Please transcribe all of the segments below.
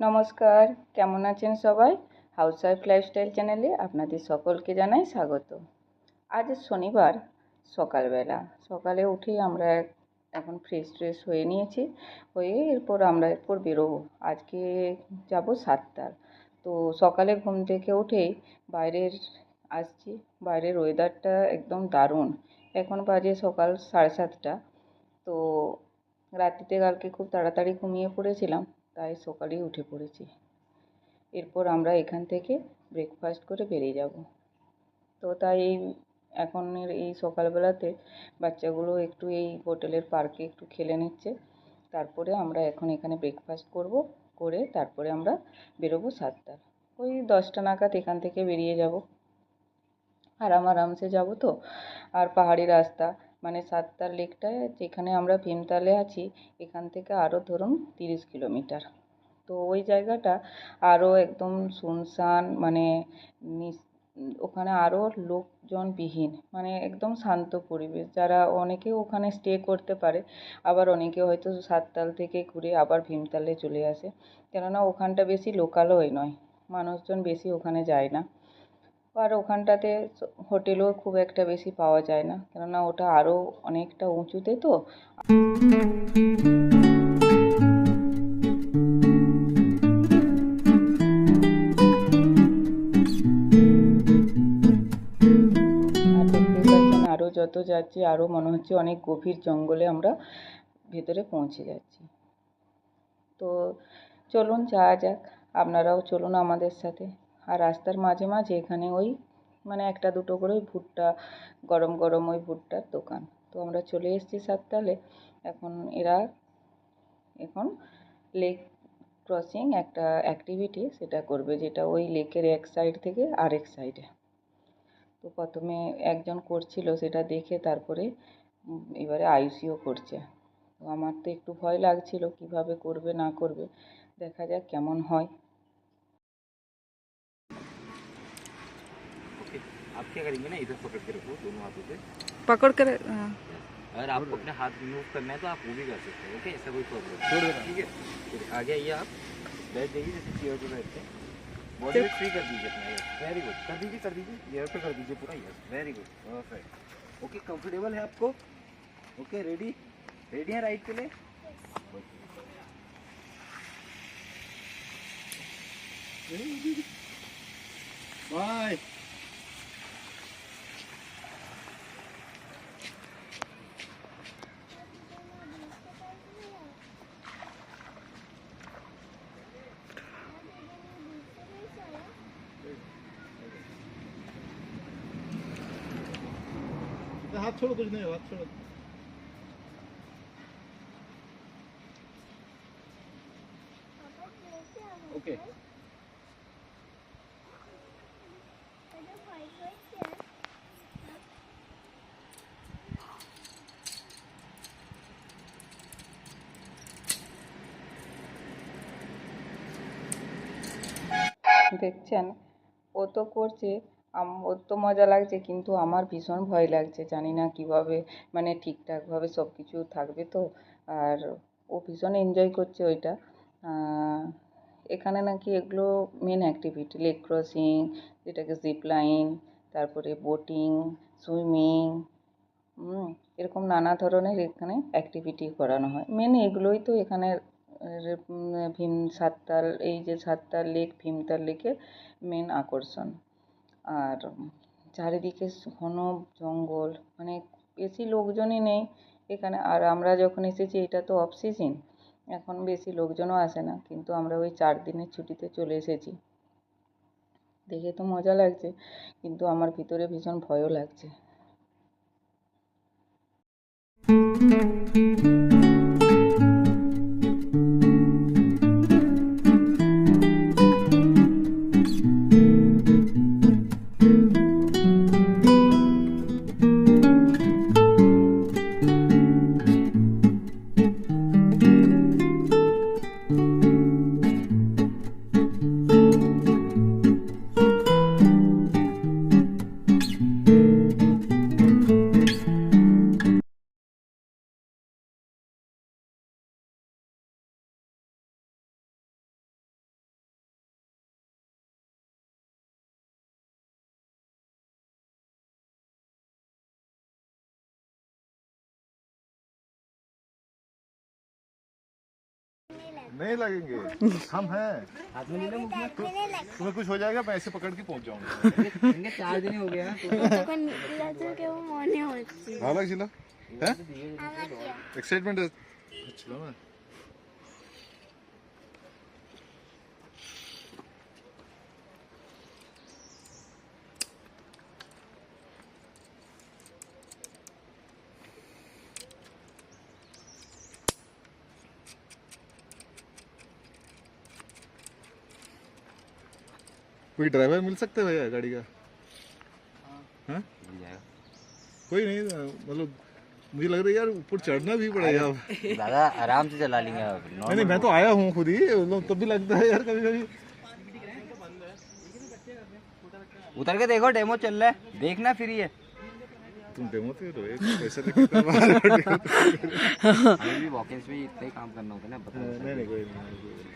নমস্কার, কেমন আছেন সবাই? হাউসওয়াইফ লাইফস্টাইল চ্যানেলে আপনাদের সকলকে জানাই স্বাগত। আজ শনিবার সকালবেলা, সকালে উঠেই আমরা এখন ফ্রেশ হয়ে নিয়েছি, হয়ে এরপর আমরা বেরোবো। আজকে যাব সাতটার। তো সকালে ঘুম থেকে উঠেই বাইরের আসছি, বাইরের ওয়েদারটা একদম দারুণ। এখন বাজে সকাল 7:30। তো রাত্রিতে কালকে খুব তাড়াতাড়ি ঘুমিয়ে পড়েছিলাম, তাই সকালেই উঠে পড়েছি। এরপর আমরা এখান থেকে ব্রেকফাস্ট করে বেরিয়ে যাব। তো তাই এখনের এই সকালবেলাতে বাচ্চাগুলো একটু এই হোটেলের পার্কে একটু খেলে নিচ্ছে। তারপরে আমরা এখন এখানে ব্রেকফাস্ট করব, করে তারপরে আমরা বেরোবো 7টার। ওই 10টা নাগাদ এখান থেকে বেরিয়ে যাব। আরামসে যাব তো। আর পাহাড়ি রাস্তা, মানে সাতটার লেকটায় যেখানে আমরা ভীমতালে আছি, এখান থেকে আরও ধরুন 30 কিলোমিটার। তো ওই জায়গাটা আরও একদম শুনশান, মানে ওখানে আরও লোকজনবিহীন, মানে একদম শান্ত পরিবেশ। যারা অনেকে ওখানে স্টে করতে পারে, আবার অনেকে হয়তো সাততাল থেকে ঘুরে আবার ভীমতালে চলে আসে, কেননা ওখানটা বেশি লোকালয় নয়, মানুষজন বেশি ওখানে যায় না। আর ওখানটাতে হোটেলও খুব একটা বেশি পাওয়া যায় না, কেননা ওটা আরও অনেকটা উঁচুতে। তো আর দেখতেই পাচ্ছেন, আরও যত যাচ্ছি আরও মনে হচ্ছে অনেক গভীর জঙ্গলে আমরা ভেতরে পৌঁছে যাচ্ছি। তো চলুন যাওয়া যাক, আপনারাও চলুন আমাদের সাথে। আর রাস্তার মাঝে মাঝে এখানে ওই মানে একটা দুটো করে ভুট্টা, গরম ওই ভুট্টার দোকান। তো আমরা চলে এসেছি সাততালে। এখন লেক ক্রসিং একটা অ্যাক্টিভিটি সেটা করবে, যেটা ওই লেকের এক সাইড থেকে আরেক সাইডে। তো প্রথমে একজন করছিল, সেটা দেখে তারপরে এবারে আয়ুষিও করছে। তো আমার তো একটু ভয় লাগছিল কিভাবে করবে না করবে, দেখা যাক কেমন হয়। आप क्या करेंगे ना, इधर पकड़ के रखो दोनों हाथों से। पकड़ कर अगर आपको अपने हाथ रिमूव करना है तो आप वो भी कर सकते हैं। ओके, ऐसा कोई प्रॉब्लम नहीं, ठीक है। फिर आगे आइए, आप बैठ जाइए जैसे चेयर पे बैठते हैं। बॉडी वेट फ्री कर दीजिए अपना। Yes, very good. कर दीजिए एयर पे कर दीजिए पूरा। Yes, very good, perfect. Okay, comfortable है आपको? ओके, रेडी है राइड के लिए? बाय। हाथ छोड़ो, कुछ नहीं, हाथ छोड़ो। ओके, দেখছেন, ও তো করছে, ওর তো মজা লাগছে, কিন্তু আমার ভীষণ ভয় লাগছে। জানি না কিভাবে, মানে ঠিকঠাকভাবে সব কিছু থাকবে তো। আর ও ভীষণ এনজয় করছে ওইটা। এখানে নাকি এগুলো মেন অ্যাক্টিভিটি, লেক ক্রসিং, যেটাকে জিপ লাইন, তারপরে বোটিং, সুইমিং, এরকম নানা ধরনের এখানে অ্যাক্টিভিটি করানো হয়। মেন এগুলোই তো এখানে সাততাল, এই যে সাততাল লেক, ভীমতাল লেকের মেন আকর্ষণ। আর চারিদিকে ঘন জঙ্গল, মানে বেশি লোকজনই নেই এখানে। আর আমরা যখন এসেছি, এটা তো অফ সিজন, এখন বেশি লোকজনও আসে না, কিন্তু আমরা ওই 4 দিনের ছুটিতে চলে এসেছি। দেখে তো মজা লাগছে, কিন্তু আমার ভিতরে ভীষণ ভয়ও লাগছে। नहीं लगेंगे, हम हैं। हाथ में ले लो मुझे। तुम्हें कुछ हो जाएगा, मैं ऐसे पकड़ के पहुंच जाऊंगा। इनके 4 दिन हो गया ভালো লাগছিল হ্যাঁ এক্সাইটমেন্ট ছিল না कोई ड्राइवर मिल सकता है भैया गाड़ी का? हाँ मिल जाएगा। कोई नहीं, मतलब मुझे लग रहा है यार ऊपर चढ़ना भी पड़ेगा। दादा आराम से चला लेंगे आप। नहीं नहीं, मैं तो आया हूँ खुद ही, मतलब तब भी लगता है यार कभी कभी। उतर के देखो, डेमो चल रहा है, देखना फ्री है। तुम डेमो तो लो, पैसे लेके करवा रहे हो। हमें भी वॉकिंग्स में इतना ही काम करना होता है ना, बताओ। नहीं नहीं कोई नहीं।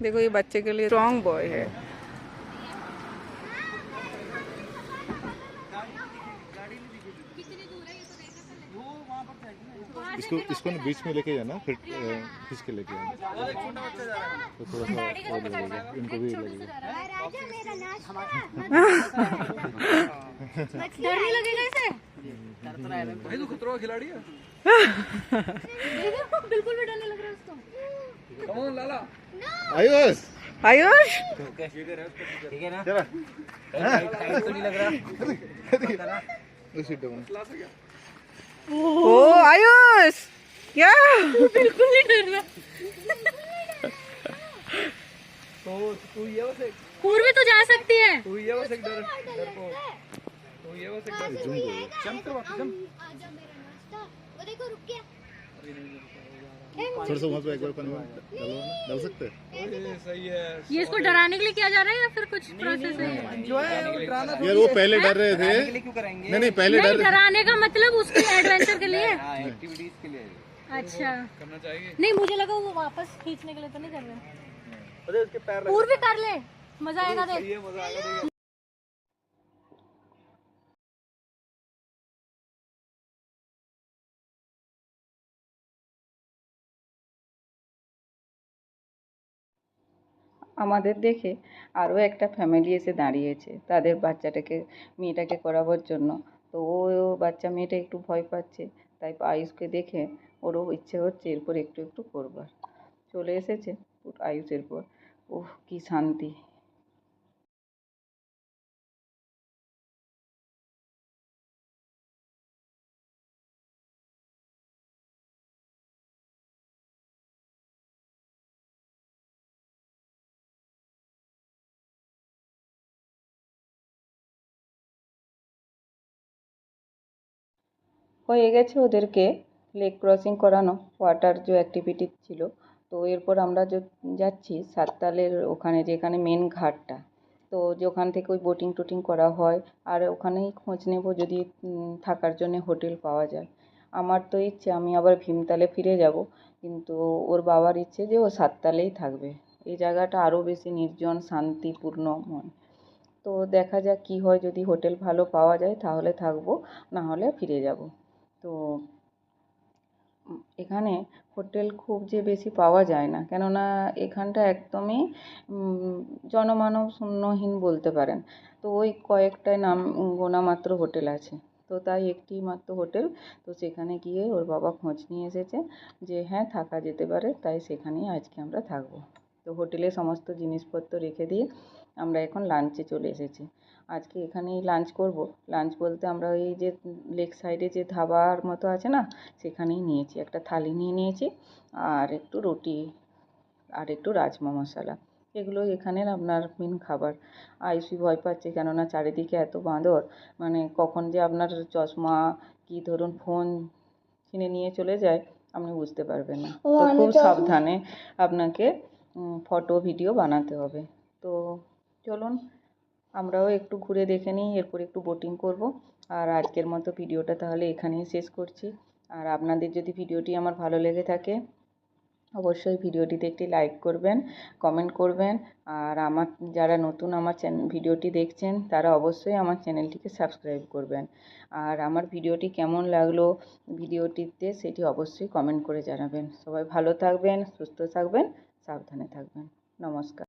देखो ये बच्चे के लिए स्ट्रॉन्ग बॉय है। इसको ना बीच में लेके जाना, फिर खींच के लेके आना, तो थोड़ा सा और लगेगा, इनको भी लगेगा। डर नहीं लगेगा इसे? भाई तू खतरा खिलाड़ी है। बिल्कुल भी डर नहीं लग रहा उसको। कम ऑन लाला। आयुष आयुष ठीक है ना? चला टाइट तो नहीं लग रहा? उसी डबल ओ आयुष क्या बिल्कुल नहीं डर रहा। तो तू ये बस एक, पूर्वी तो जा सकती है। तू ये बस एक डर को, तू ये बस एक डर जंप तो जंप। आजा मेरा नाश्ता। वो देखो रुक गया। थोड़ा सा वहाँ पे एक बार पानी में डालो ना, डाल सकते हैं? सही है। ये इसको डराने के लिए किया जा रहा है या फिर कुछ प्रोसेस है? जो है वो डराना यार वो पहले डर रहे थे। के लिए क्यों कराएंगे? नहीं नहीं, पहले नहीं, डर डराने का मतलब उसके एडवेंचर के लिए। हाँ, एक्टिविटीज के लिए अच्छा करना चाहिए। नहीं, मुझे लगा वो वापस खींचने के लिए तो नहीं कर रहे। अरे उसके पैर पूर्वी कर ले, मजा आएगा देख। ये मजा आएगा। আমাদের দেখে আরও একটা ফ্যামিলি এসে দাঁড়িয়েছে তাদের বাচ্চাটাকে মেয়েটাকে করাবার জন্য। তো ও বাচ্চা মেয়েটা একটু ভয় পাচ্ছে, তাই আয়ুষকে দেখে ওরও ইচ্ছে হচ্ছে এরপর একটু একটু করবার। চলে এসেছে আয়ুষের পর। ওহ কি শান্তি। হয়ে গেছে ওদেরকে লেক ক্রসিং করানো, ওয়াটার যে অ্যাক্টিভিটি ছিল। তো এরপর আমরা যাচ্ছি সাততালের ওখানে, যেখানে মেন ঘাটটা। তো যে ওখান থেকে ওই বোটিং টোটিং করা হয়, আর ওখানেই খোঁজ নেব যদি থাকার জন্যে হোটেল পাওয়া যায়। আমার তো ইচ্ছে আমি আবার ভীমতালে ফিরে যাব, কিন্তু ওর বাবার ইচ্ছে যে ও সাততালেই থাকবে। এই জায়গাটা আরও বেশি নির্জন শান্তিপূর্ণময়। তো দেখা যাক কী হয়, যদি হোটেল ভালো পাওয়া যায় তাহলে থাকবো, না হলে ফিরে যাব। তো এখানে হোটেল খুব যে বেশি পাওয়া যায় না, কেননা এখানটা একদমই জনমানব শূন্যহীন বলতে পারেন। তো ওই কয়েকটায় নাম গোনা মাত্র হোটেল আছে। তো তাই একটি মাত্র হোটেল। তো সেখানে গিয়ে ওর বাবা খোঁজ নিয়ে এসেছে যে হ্যাঁ থাকা যেতে পারে, তাই সেখানেই আজকে আমরা থাকবো। তো হোটেলে সমস্ত জিনিসপত্র রেখে দিয়ে আমরা এখন লাঞ্চে চলে এসেছি। আজকে এখানেই লাঞ্চ করব। লাঞ্চ বলতে আমরা ওই যে লেক সাইডে যে ধাবার মতো আছে না, সেখানেই নিয়েছি। একটা থালি নিয়ে নিয়েছি, আর একটু রুটি, আর একটু রাজমা মশলা। এগুলো এখানের আপনার মেন খাবার। আয়ুষি ভয় পাচ্ছে, কেননা চারিদিকে এত বাঁদর, মানে কখন যে আপনার চশমা কি ধরুন ফোন ছিনে নিয়ে চলে যায় আপনি বুঝতে পারবেন না। তো খুব সাবধানে আপনাকে ফটো ভিডিও বানাতে হবে। তো চলুন আমরাও একটু ঘুরে দেখে নিই, এরপর একটু বোটিং করব। আর আজকের মতো ভিডিওটা তাহলে এখানেই শেষ করছি। আর আপনাদের যদি ভিডিওটি আমার ভালো লেগে থাকে অবশ্যই ভিডিওটিতে একটি লাইক করবেন, কমেন্ট করবেন। আর আমার যারা নতুন আমার ভিডিওটি দেখছেন তারা অবশ্যই আমার চ্যানেলটিকে সাবস্ক্রাইব করবেন। আর আমার ভিডিওটি কেমন লাগলো ভিডিওটিতে সেটি অবশ্যই কমেন্ট করে জানাবেন। সবাই ভালো থাকবেন, সুস্থ থাকবেন, সাবধানে থাকবেন। নমস্কার।